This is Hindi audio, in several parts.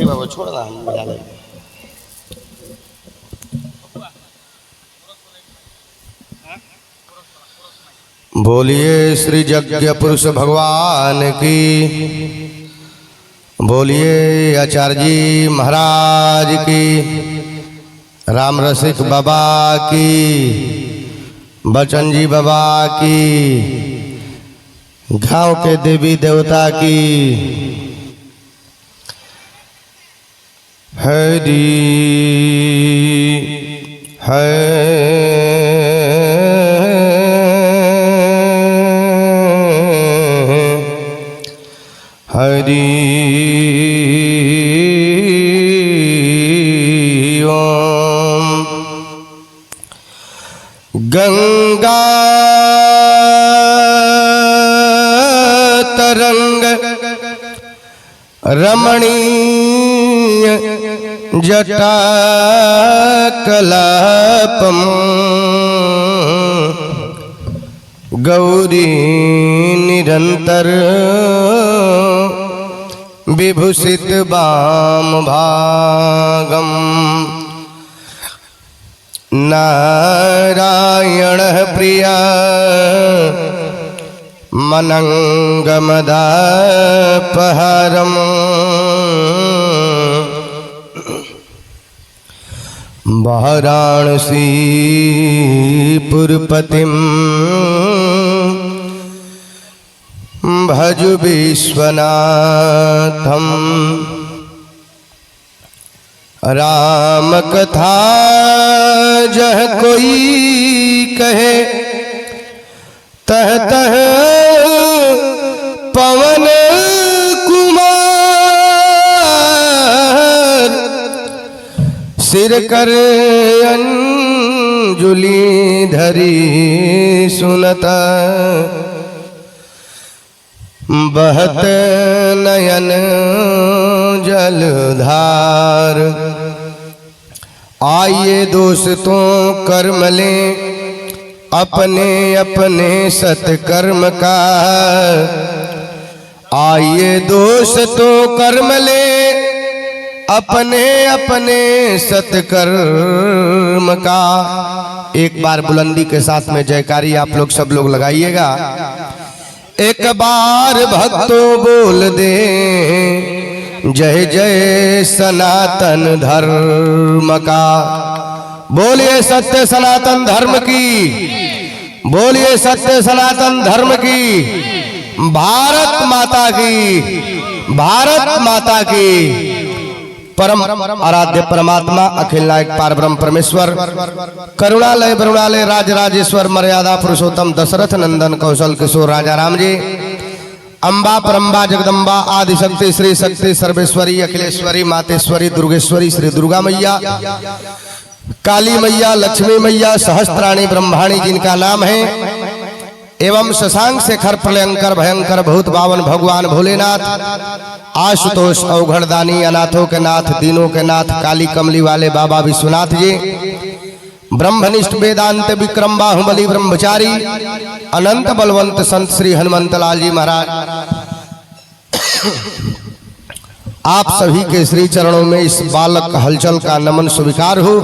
ठीक बाबा छोड़ ना हम बजा लेंगे। बोलिए श्री यज्ञ पुरुष भगवान की, बोलिए आचार्य जी महाराज की, राम रसिक बाबा की, बचन जी बाबा की, गांव के देवी देवता की। हरि हरि ओम। गंगा तरंग रमणीय जटा कलापम गौरी निरंतर विभूषित वाम भागम नारायण प्रिया मनंगमदापहरम वाराणसी पुरपतिम भज विश्वनाथम। राम कथा जह कोई कहे तह तह पवन कुमार। सिर कर अंजुलि धरी सुनता बहत नयन जलधार। आइए दोस्तों कर्म लें अपने अपने सत्कर्म का। आइए दोस्तों कर्म लें अपने अपने सत्कर्म का। एक बार बुलंदी के साथ में जयकारी आप लोग सब लोग लगाइएगा। एक बार भक्तों बोल दे जय जय सनातन धर्म का। बोलिए सत्य सनातन धर्म की, बोलिए सत्य सनातन धर्म की। भारत माता की, भारत माता की। परम आराध्य परमात्मा अखिल नायक पारब्रह्म परमेश्वर करुणालय वरुणालय राजराजेश्वर मर्यादा पुरुषोत्तम दशरथ नंदन कौशल किशोर राजा राम जी, अम्बा परम्बा जगदम्बा आदिशक्ति श्री शक्ति सर्वेश्वरी अखिलेश्वरी मातेश्वरी दुर्गेश्वरी श्री दुर्गा मैया, काली मैया, लक्ष्मी मैया, सहस्त्राणी ब्रह्माणी जिनका नाम है, एवं शशांक शेखर प्रलयंकर भयंकर भूत बावन भगवान भोलेनाथ, आशुतोष अवघड़दानी अनाथों के नाथ, दीनों के नाथ, काली कमली वाले बाबा विश्वनाथ जी, ब्रह्मनिष्ठ वेदांत विक्रम बाहुबली ब्रह्मचारी, अनंत बलवंत संत श्री हनुमंत लाल जी महाराज। आप सभी के श्री चरणों में इस बालक हलचल का नमन स्वीकार हो।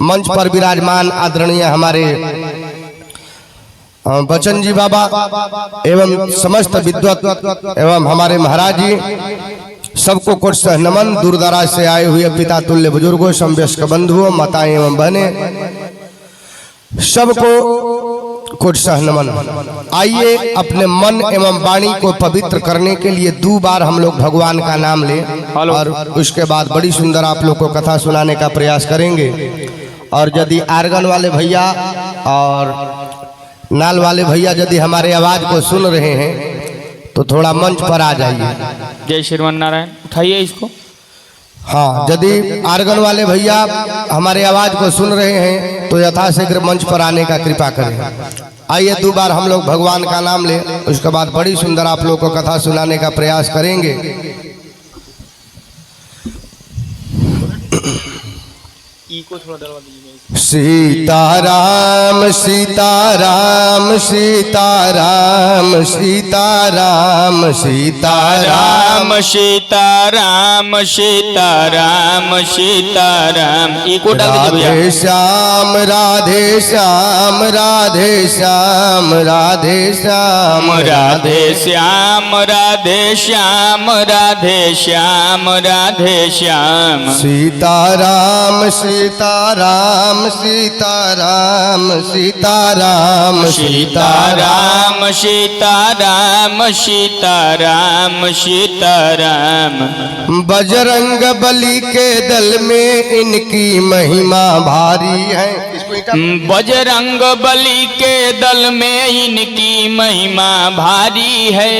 मंच पर विराजमान आदरणीय हमारे बचन जी बाबा एवं समस्त विद्वत एवं हमारे महाराज जी, सबको कोट सह नमन। दूर दराज से आए हुए पिता तुल्य बुजुर्गों, समवयस्क बंधुओं, माताएं एवं बहनें, सबको कोट सह नमन। आइए अपने मन एवं वाणी को पवित्र करने के लिए 2 बार हम लोग भगवान का नाम लें और उसके बाद बड़ी सुंदर आप लोग को कथा सुनाने का प्रयास करेंगे। और यदि आर्गन वाले भैया और नाल वाले भैया यदि हमारे आवाज को सुन रहे हैं तो थोड़ा मंच पर आ जाइए। जय श्रीमान नारायण, उठाइए इसको। हाँ, यदि आर्गन वाले भैया हमारे आवाज को सुन रहे हैं तो यथाशीघ्र मंच पर आने का कृपा करें। आइए 2 बार हम लोग भगवान का नाम लें, उसके बाद बड़ी सुंदर आप लोग को कथा सुनाने का प्रयास करेंगे। इको थोड़ा डलवा दीजिए। सीताराम सीताराम सीताराम सीताराम सीताराम सीताराम सीताराम सीताराम इको डाल दीजिए राधे भैया। श्याम राधे श्याम राधे श्याम राधे श्याम राधे श्याम राधे श्याम राधे श्याम राधे श्याम सीताराम सीताराम सीताराम सीताराम सीताराम सीताराम सीताराम सीताराम बजरंग बली के दल में इनकी महिमा भारी है। बजरंग बली के दल में इनकी महिमा भारी है।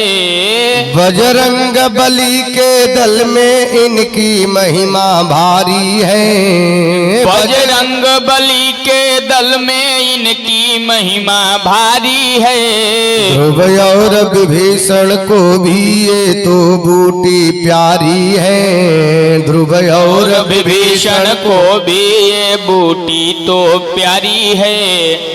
बजरंग बली के दल में इनकी महिमा भारी है। बजरंग बली के दल में इनकी महिमा भारी है। ध्रुव और विभीषण को भी ये तो बूटी प्यारी है। ध्रुव और विभीषण को भी ये बूटी तो प्यारी है।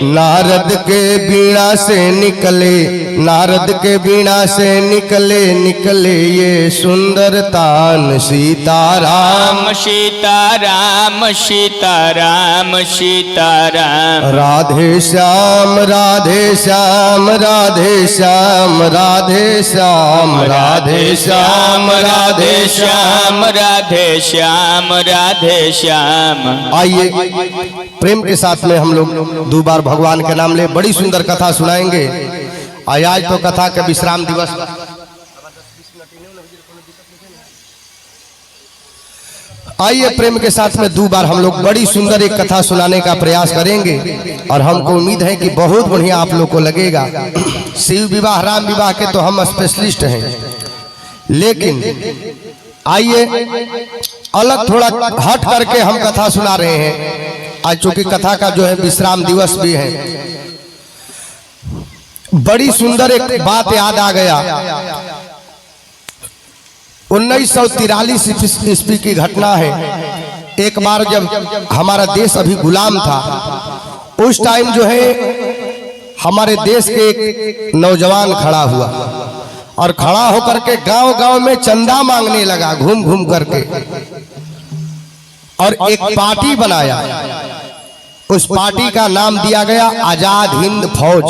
नारद के बीणा से निकले, नारद के बीणा से निकले निकले ये सुंदर तान। सीताराम सीताराम सीताराम सीताराम राधे श्याम राधे श्याम राधे श्याम राधे श्याम राधे श्याम राधे श्याम। राधे श्याम राधे श्याम। आइए प्रेम के साथ में हम लोग दो बार भगवान के नाम ले बड़ी सुंदर कथा सुनाएंगे। आज तो कथा का विश्राम दिवस। आइए प्रेम के साथ में दो बार हम लोग बड़ी सुंदर एक कथा सुनाने का प्रयास करेंगे और हमको उम्मीद है कि बहुत बढ़िया आप लोग को लगेगा। शिव विवाह राम विवाह के तो हम स्पेशलिस्ट हैं, लेकिन आइए अलग थोड़ा हट करके हम कथा सुना रहे हैं। आज चूंकि कथा का जो है विश्राम दिवस भी है, बड़ी सुंदर एक बात याद आ गया। 1943 ईस्वी की घटना है। एक बार जब हमारा देश अभी गुलाम था, उस टाइम जो है हमारे देश के एक नौजवान खड़ा हुआ और खड़ा होकर के गांव गांव में चंदा मांगने लगा घूम घूम करके, और एक पार्टी बनाया। उस पार्टी का नाम दिया गया आजाद हिंद फौज।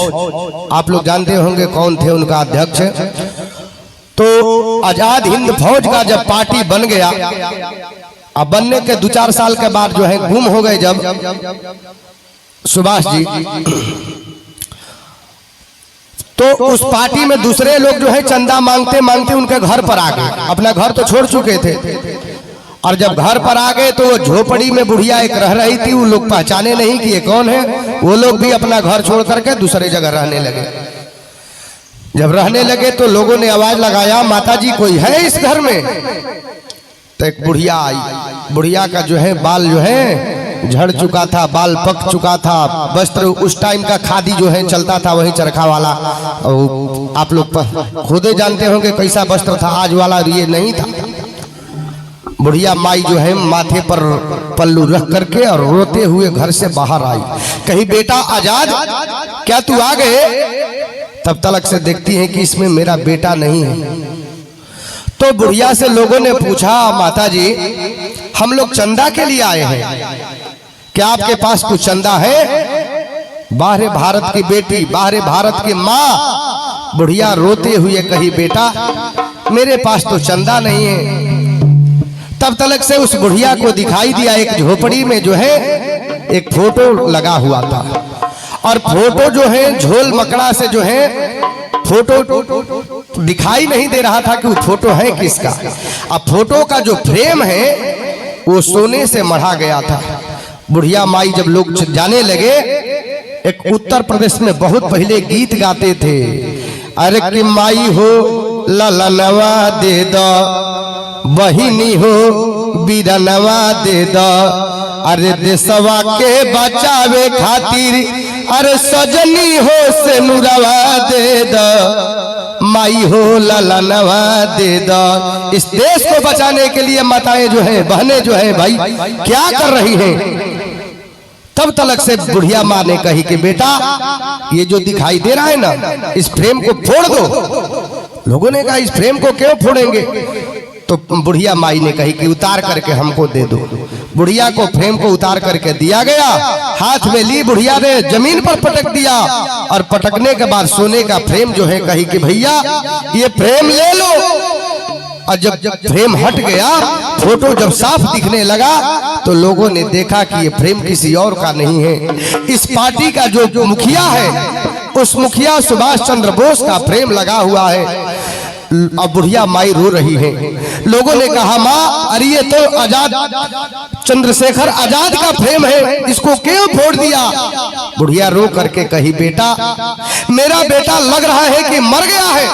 आप लोग जानते होंगे कौन थे उनका अध्यक्ष। तो आजाद हिंद फौज का जब पार्टी बन गया, अब बनने के 2-4 साल के बाद जो है गुम हो गए जब सुभाष जी, तो उस पार्टी में दूसरे लोग जो है चंदा मांगते मांगते उनके घर पर आ गए। अपना घर तो छोड़ चुके थे, और जब घर पर आ गए तो वो झोपड़ी में बुढ़िया एक रह रही थी। वो लोग पहचाने नहीं कि ये कौन है। वो लोग भी अपना घर छोड़ करके दूसरे जगह रहने लगे। जब रहने लगे तो लोगों ने आवाज लगाया, माता जी कोई है इस घर में? तो एक बुढ़िया आई। बुढ़िया का जो है बाल जो है झड़ चुका था, बाल पक चुका था। वस्त्र उस टाइम का खादी जो है चलता था, वही चरखा वाला। आप लोग खुद ही जानते होंगे कैसा वस्त्र था, आज वाला ये नहीं था। बुढ़िया माई जो है माथे पर पल्लू रख करके और रोते हुए घर से बाहर आई। कही बेटा आजाद, क्या तू आ गए? तब तलक से देखती है कि इसमें मेरा बेटा नहीं है। तो बुढ़िया से लोगों ने पूछा, माता जी हम लोग चंदा के लिए आए हैं, क्या आपके पास कुछ चंदा है? बाहरे भारत की बेटी, बाहरे भारत की माँ बुढ़िया रोते हुए कही, बेटा मेरे पास तो चंदा नहीं है। तब तलक से उस बुढ़िया को दिखाई दिया एक झोपड़ी में जो है एक फोटो लगा हुआ था, और फोटो जो है झोल मकड़ा से जो है फोटो दिखाई नहीं दे रहा था कि वो फोटो है किसका। अब फोटो का जो फ्रेम है वो सोने से मढ़ा गया था। बुढ़िया माई जब लोग जाने लगे, एक उत्तर प्रदेश में बहुत पहले गीत गाते थे, अरे कि माई हो ललनवा दे दो, बहिनी हो बीरनवा दे दो, अरे देशवा के बचावे खातिर, अरे सजनी हो से नुरवा दे दो, माई हो ललनवा दे दो। इस देश को बचाने के लिए माताएं जो है, बहनें जो है भाई क्या कर रही हैं? तब तलक से बुढ़िया माँ ने कही कि बेटा ये जो दिखाई दे रहा है ना, इस फ्रेम को फोड़ दो। लोगों ने कहा इस फ्रेम को क्यों फोड़ेंगे? तो बुढ़िया माई ने कही कि उतार करके हमको दे दो। बुढ़िया को फ्रेम को उतार करके दिया गया। हाथ में ली बुढ़िया ने जमीन पर पटक दिया और पटकने के बाद सोने का फ्रेम जो है कही कि भैया ये फ्रेम ले लो। और जब फ्रेम हट गया, फोटो जब साफ दिखने लगा तो लोगों ने देखा कि ये फ्रेम किसी और का नहीं है, इस पार्टी का जो मुखिया है उस मुखिया सुभाष चंद्र बोस का फ्रेम लगा हुआ है। अब बुढ़िया माई रो रही है। लोगों ने कहा माँ अरे ये तो आजाद चंद्रशेखर आजाद का फ्रेम है, इसको क्यों फोड़ दिया? बुढ़िया रो करके कही बेटा मेरा बेटा लग रहा है कि मर गया है,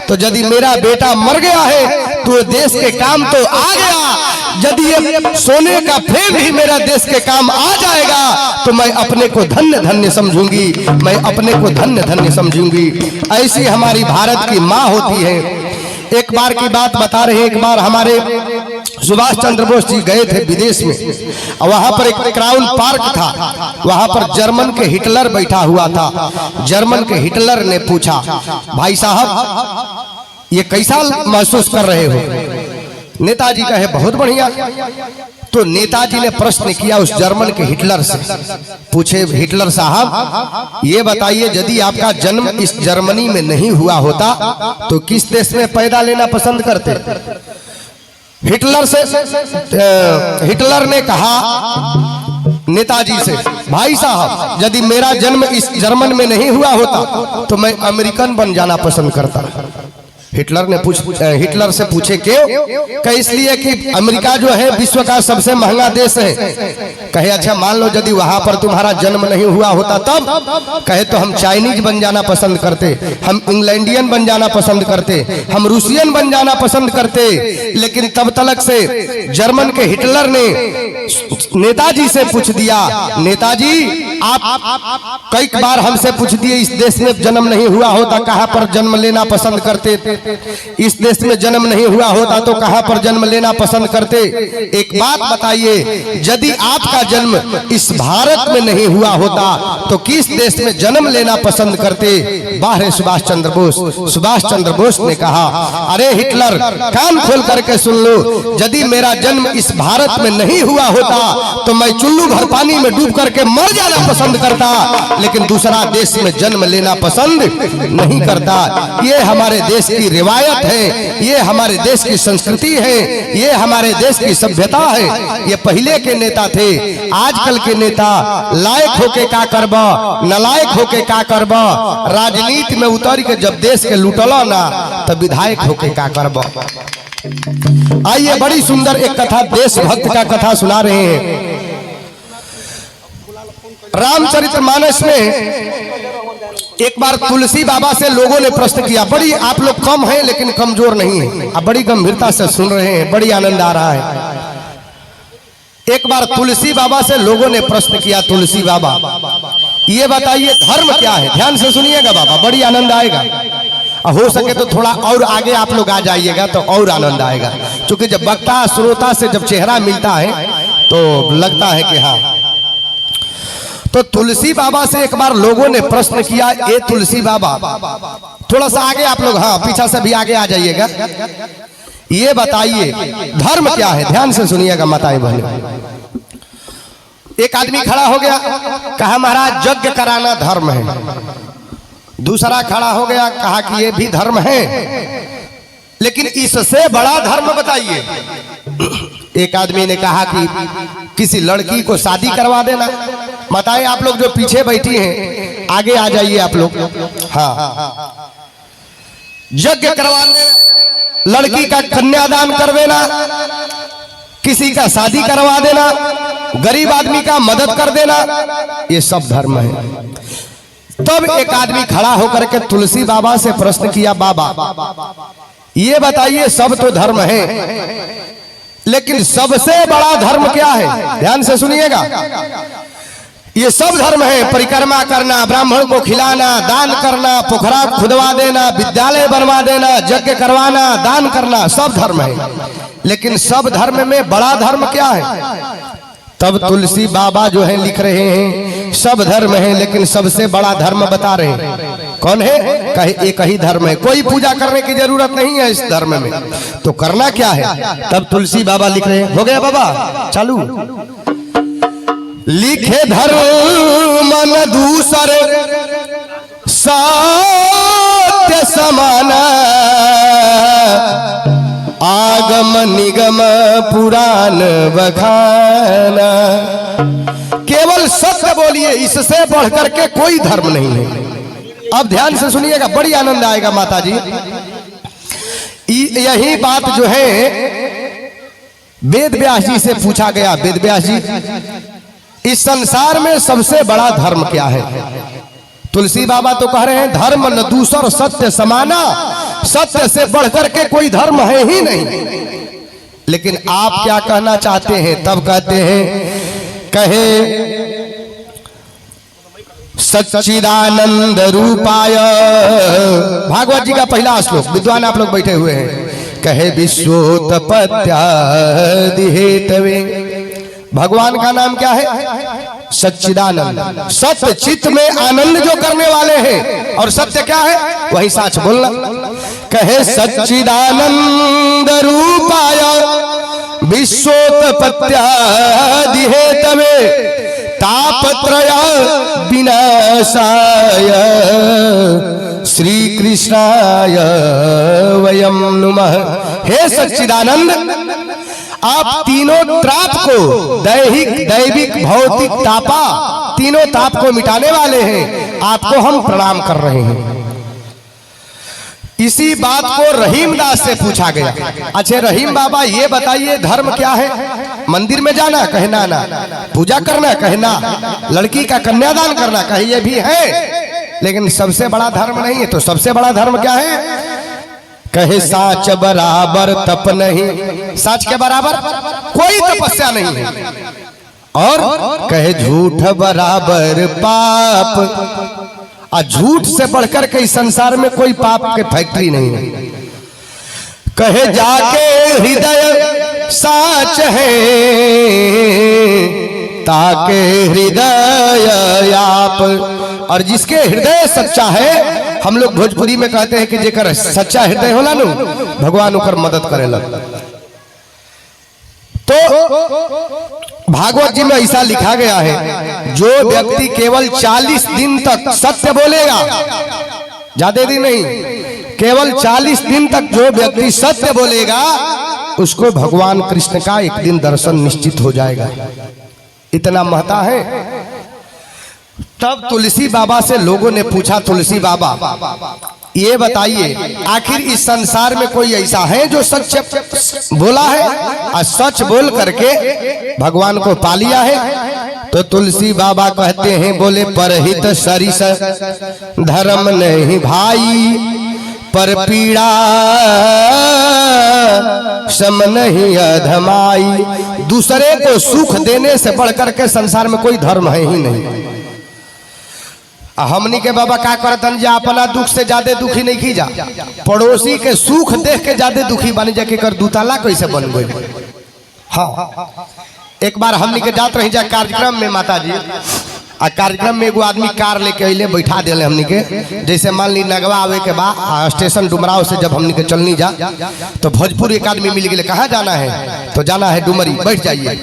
तो यदि मेरा बेटा मर गया है तो देश के काम तो आ गया, यदि ये सोने का फ्रेम भी मेरा देश के काम आ जाएगा तो मैं अपने को धन्य धन्य समझूंगी, मैं अपने को धन्य धन्य समझूंगी। ऐसी हमारी भारत की माँ होती है। एक बार की बात बता रहे हैं, एक बार हमारे सुभाष चंद्र बोस जी गए थे विदेश में और वहां पर एक क्राउन पार्क था, वहां पर जर्मन के हिटलर बैठा हुआ था। जर्मन के हिटलर ने पूछा भाई साहब ये कैसा महसूस कर रहे हो? नेताजी कहे बहुत बढ़िया। तो नेताजी ने प्रश्न किया उस जर्मन के हिटलर से, पूछे हिटलर साहब ये बताइए यदि आपका जन्म इस जर्मनी में नहीं हुआ होता तो किस देश में पैदा लेना पसंद करते? हिटलर ने कहा नेताजी से भाई साहब यदि मेरा जन्म इस जर्मन में नहीं हुआ होता तो मैं अमेरिकन बन जाना पसंद करता। हिटलर से पूछे क्यों? कहे इसलिए कि अमेरिका जो है विश्व का सबसे महंगा देश है। कहे अच्छा मान लो यदि वहां पर तुम्हारा जन्म नहीं हुआ होता तब? कहे तो हम चाइनीज बन जाना पसंद करते, हम इंग्लैंडियन बन जाना पसंद करते, हम रूसियन बन जाना पसंद करते। लेकिन तब तलक से जर्मन के हिटलर ने नेताजी से पूछ दिया नेताजी आप कई बार हमसे पूछ दिए इस देश में जन्म नहीं हुआ होता कहां पर जन्म लेना पसंद करते? इस देश में जन्म नहीं हुआ होता तो कहां पर जन्म लेना पसंद करते? एक बात बताइए यदि आपका जन्म इस भारत में नहीं हुआ होता तो किस देश में जन्म लेना पसंद करते? बाहर सुभाष चंद्र बोस। सुभाष चंद्र बोस ने कहा अरे हिटलर कान खोल करके सुन लो, यदि मेरा जन्म इस भारत में नहीं हुआ होता तो मैं चुल्लू भर पानी में डूब करके मर जाना पसंद करता, लेकिन दूसरा देश में जन्म लेना पसंद नहीं करता। ये हमारे देश की रिवायत है, ये हमारे देश की संस्कृति है, ये हमारे देश की सभ्यता है। ये पहले के नेता थे, आजकल के नेता लायक होके का करबा, नलायक होके का करबा, राजनीति में उतर के जब देश के लूटला ना तब विधायक होके का करबा। आइए बड़ी सुंदर एक कथा देशभक्त का कथा सुना रहे हैं। रामचरितमानस में एक बार तुलसी बाबा से लोगों ने प्रश्न किया, बड़ी आप लोग कम हैं लेकिन कमजोर नहीं है, आप बड़ी गंभीरता से सुन रहे हैं, बड़ी आनंद आ रहा है। एक बार तुलसी बाबा से लोगों ने प्रश्न किया तुलसी बाबा ये बताइए धर्म क्या है? ध्यान से सुनिएगा बाबा, बड़ी आनंद आएगा। हो सके तो थोड़ा और आगे आप लोग आ जाइएगा तो और आनंद आएगा, क्योंकि जब वक्ता श्रोता से जब चेहरा मिलता है तो लगता है कि हाँ। तो तुलसी बाबा से एक बार लोगों ने प्रश्न किया, ए तुलसी बाबा थोड़ा सा आगे आप लोग, हाँ पीछा से भी आगे आ जाइएगा, ये बताइए धर्म क्या है? ध्यान से सुनिएगा माताएं बहनें। एक आदमी खड़ा हो गया, कहा महाराज यज्ञ कराना धर्म है। दूसरा खड़ा हो गया, कहा कि ये भी धर्म है, लेकिन इससे बड़ा धर्म बताइए। एक आदमी ने कहा कि किसी लड़की को शादी करवा देना। बताइए आप लोग जो पीछे बैठी हैं आगे आ जाइए आप लोग। हाँ यज्ञ करवा देना, लड़की का कन्यादान कर देना, किसी का शादी करवा देना, गरीब आदमी का मदद कर देना, ये सब धर्म है। तब एक आदमी खड़ा होकर के तुलसी बाबा से प्रश्न किया, बाबा ये बताइए सब तो धर्म है लेकिन सबसे बड़ा धर्म क्या है? ध्यान से सुनिएगा, ये सब धर्म है, परिक्रमा करना, ब्राह्मण को खिलाना, दान करना, पोखरा खुदवा देना, विद्यालय बनवा देना, यज्ञ करवाना, दान करना, सब धर्म है। लेकिन सब धर्म में बड़ा धर्म क्या है? तब तुलसी बाबा जो है लिख रहे हैं सब धर्म है लेकिन सबसे बड़ा धर्म बता रहे हैं कौन है। कहे एक ही धर्म है, कोई पूजा करने की जरूरत नहीं है इस धर्म में, तो करना क्या है। तब तुलसी बाबा लिख रहे हैं, हो गया बाबा चालू। लिखे धर्म न दूसरे सत्य समाना, आगम निगम पुराण बखाना। केवल सत्य बोलिए, इससे बढ़कर के कोई धर्म नहीं है। अब ध्यान से सुनिएगा, बड़ी आनंद आएगा माता जी। यही बात जो है वेद व्यास जी से पूछा गया। वेद व्यास जी, इस संसार में सबसे बड़ा धर्म क्या है। तुलसी बाबा तो कह रहे हैं धर्म न दूसर सत्य समाना, सत्य से बढ़कर के कोई धर्म है ही नहीं। लेकिन आप क्या कहना चाहते हैं। तब कहते हैं, कहे सच्चिदानंद रूपाय, भागवत जी का पहला श्लोक, विद्वान आप लोग बैठे हुए हैं। कहे विश्वोत्पत्त्यादि हेतवे, भगवान का नाम क्या है, सच्चिदानंद। सत्य चित्त में आनंद जो करने वाले हैं, और सत्य क्या है, वही सच बोलना। कहे सच्चिदानंद रूपाय विश्वोत्पत्त्यादि हेतवे, तापत्रय विनाशाय श्री कृष्णाय वयम नुमः। हे सच्चिदानंद, आप तीनों ताप को, दैहिक दैविक भौतिक तापा, तीनों ताप को मिटाने वाले हैं, आपको हम प्रणाम कर रहे हैं। इसी बात को रहीमदास से पूछा गया। अच्छा रहीम बाबा ये बताइए धर्म क्या है। मंदिर में जाना, कहना ना। पूजा करना, कहना। लड़की का कन्यादान करना, कहे ये भी है, लेकिन सबसे बड़ा धर्म नहीं है। तो सबसे बड़ा धर्म क्या है। कहे साच बराबर तप नहीं, साच के बराबर कोई तपस्या नहीं है। और कहे झूठ बराबर पाप, और झूठ से बढ़कर के इस संसार में कोई पाप के फैक्ट्री नहीं है। कहे जाके हृदय साच है, ताके हृदय आप, और जिसके हृदय सच्चा है, हम लोग भोजपुरी में कहते हैं कि जेकर सच्चा हृदय होला नु, भगवान उकर मदद करेला। तो भागवत जी में ऐसा लिखा गया है, जो व्यक्ति केवल 40 दिन तक सत्य बोलेगा, ज्यादा दिन नहीं, केवल 40 दिन तक जो व्यक्ति सत्य बोलेगा, उसको भगवान कृष्ण का एक दिन दर्शन निश्चित हो जाएगा। इतना महत्व है। तब तुलसी बाबा से लोगों ने पूछा, तुलसी बाबा ये बताइए, आखिर इस संसार में कोई ऐसा है जो सच बोला है और सच बोल करके भगवान को पा लिया है। तो तुलसी बाबा कहते हैं, बोले परहित सरिस धर्म नहीं भाई, पर पीड़ा सम नहीं अधमाई। दूसरे को सुख देने से बढ़कर के संसार में कोई धर्म है ही नहीं। हमनी के बाबा का करतन जा, अपना दुख से ज्यादा दुखी नहीं की जा, पड़ोसी के सुख देख के ज्यादा दुखी बन जा के कर दूताला कैसे बन गई। हाँ, एक बार हमनी के जात रही जा कार्यक्रम में माता जी, आ कार्यक्रम में एगो आदमी कार लेके अइले, बैठा दिले हमनी के। जैसे मान ली नगवा आवे के बाद स्टेशन डुमराव से जब हमनी के चलनी जा, तो भोजपुर एक आदमी मिल गए, कहाँ जाना है, तो जाना है डुमरी, बैठ जाइए।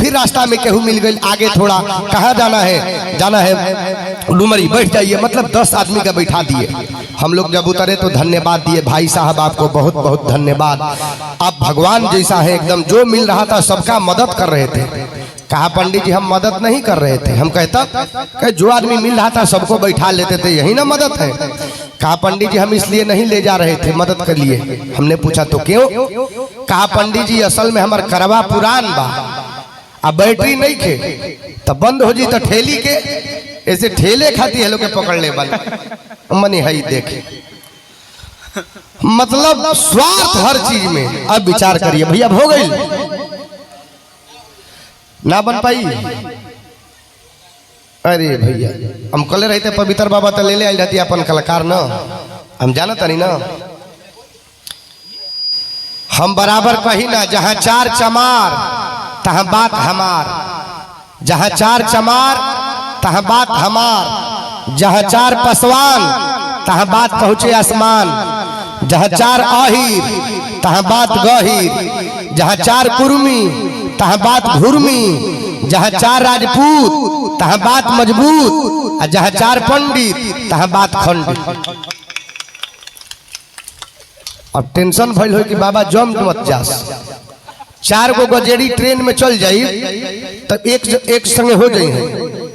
फिर रास्ता में केहू मिल गई आगे थोड़ा, कहाँ जाना है, जाना है डुमरी, बैठ जाइए। मतलब 10 आदमी का बैठा दिए। हम लोग जब उतरे तो धन्यवाद दिए, भाई साहब आपको बहुत बहुत धन्यवाद, आप भगवान जैसा है एकदम। जो मिल रहा था सबका मदद कर रहे थे। कहा पंडित जी हम मदद नहीं कर रहे थे। हम कहता जो आदमी मिल रहा था सबको बैठा लेते थे, यही ना मदद है। कहा पंडित जी हम इसलिए नहीं ले जा रहे थे मदद के लिए। हमने पूछा तो क्यों। कहा पंडित जी असल में हमार करवा पुरान बा, अब बैटरी नहीं खे, तब बंद हो जी तो ठेली के ऐसे ठेले खाती है लोग के पकड़ ले बन मनी है देखे। मतलब स्वार्थ हर चीज में। अब विचार करिए भैया, हो गई ना बन पाई। अरे भैया हम कल रहते पवित्र बाबा तो ले ले आई रहती अपन कलाकार न, हम जाना तनी ना। हम बराबर कही ना, जहाँ चार चमार तहाँ बात हमार। जहाँ चार चमार तहाँ बात हमार, जहाँ चार पसवान तहाँ बात पहुँचे आसमान, जहाँ चार आहिर तहाँ बात गहिर, जहाँ चार कुर्मी तहाँ बात घुर्मी, जहाँ चार राजपूत तहाँ बात मजबूत, और जहाँ चार पंडित तहाँ बात खंडित। अब टेंशन भइल हो कि बाबा जम मत जास, चार गो गजेड़ी ट्रेन में चल जाई तो एक संगे हो जाई,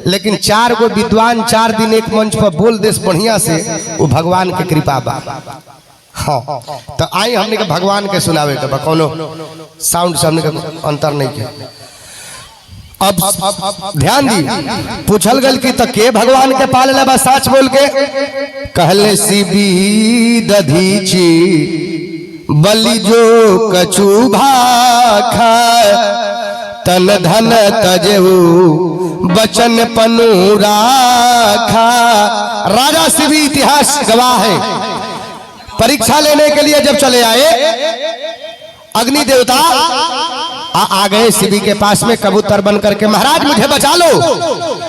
लेकिन चार गो विद्वान 4 दिन एक मंच पर बोल देस बढ़िया से, वो भगवान के कृपा बा। हाँ, तो आई हमने के भगवान के सुनावे के कोनो साउंड से हमने के अंतर नहीं के। अब ध्यान दी, पूछल गल कि तो के भगवान के पाले बा, सच बोल के कहले सिबी दधीची बलि जो कछु भाखा, तन धन तजेऊ बचन पनु राखा। राजा शिवी इतिहास गवाह है, परीक्षा लेने के लिए जब चले आए अग्नि देवता आ गए शिवी के पास में कबूतर बन करके, महाराज मुझे बचा लो।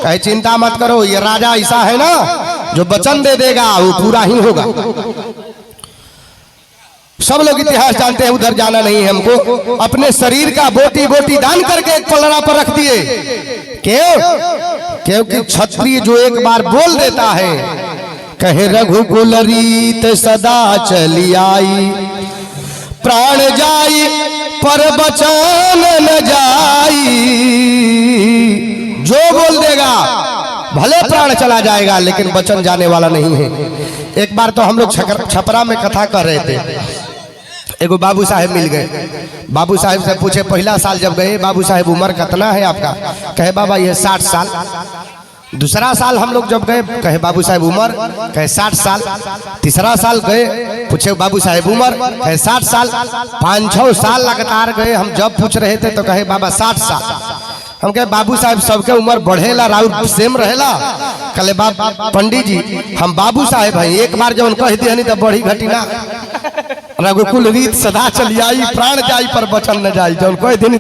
कहे चिंता मत करो, ये राजा ऐसा है ना जो वचन दे देगा वो पूरा ही होगा। सब लोग इतिहास जानते हैं, उधर जाना नहीं है हमको। अपने शरीर का बोटी बोटी दान करके एक पलड़ा पर रख दिए। क्यों? क्योंकि क्षत्रिय जो एक बार बोल देता है, कहे रघुकुल रीत सदा चली आई, प्राण जाई पर बचन न जाई। जो बोल देगा भले प्राण चला जाएगा लेकिन वचन जाने वाला नहीं है। एक बार तो हम लोग छपरा में कथा कर रहे थे, एगो बाबू साहेब मिल गए। बाबू साहेब से पूछे पहला साल जब गए, बाबू साहेब उम्र कितना है आपका? कहे बाबा ये 60 साल। दूसरा साल हम लोग जब गए, कहे बाबू साहेब उम्र? कहे 60 साल। तीसरा साल गए, पूछे बाबू साहेब उम्र? कहे 60 साल। 5-6 साल लगातार गए, हम जब पूछ रहे थे तो कहे बाबा 60 साल। हम कहे बाबू साहेब सबके उम्र बढ़ेला राउर सेम रहेला? कहे बाबा पंडित जी हम बाबू साहेब हैं, एक बार जब कह दिया नहीं तो बढ़ी घटी ना। रघुकुल रीत सदा चली आई, प्राण जाई पर वचन न जाई। जब कह दिन